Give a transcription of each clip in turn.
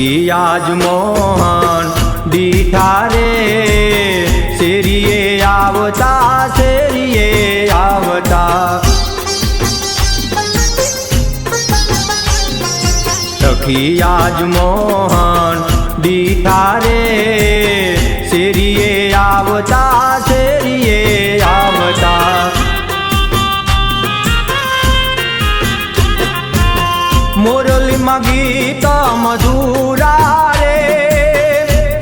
सखी आज मोहन दीठा रे शेरिये आवता शेरिये आवता। सखी आज मोहन दीठा रे शेरिये आवता शेरिये आवता। मोरली गीत मधुरा रे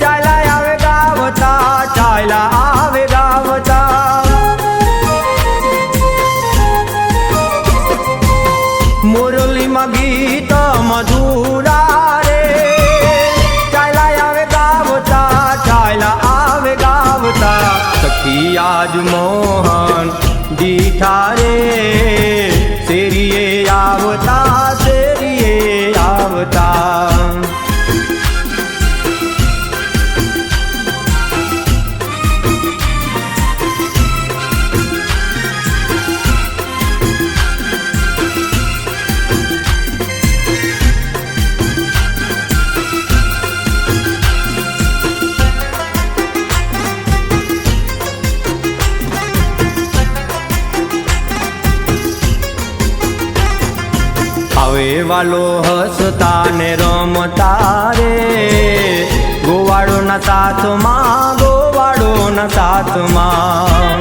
चायला आवे गावता चायला आवे गावता। मोरली गीत मधुरा रे चायला आवे गावता चायला आवे गावता। सखी आज मोहन दीठा रे शेरिये आवता शेरिये आवता। आवे वालो हसता ने रमता रे गोवाड़ो ना साथ मां गोवाड़ो ना साथ मां।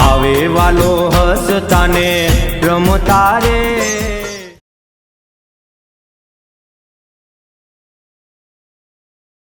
आवे वालो हसता ने रमता रे।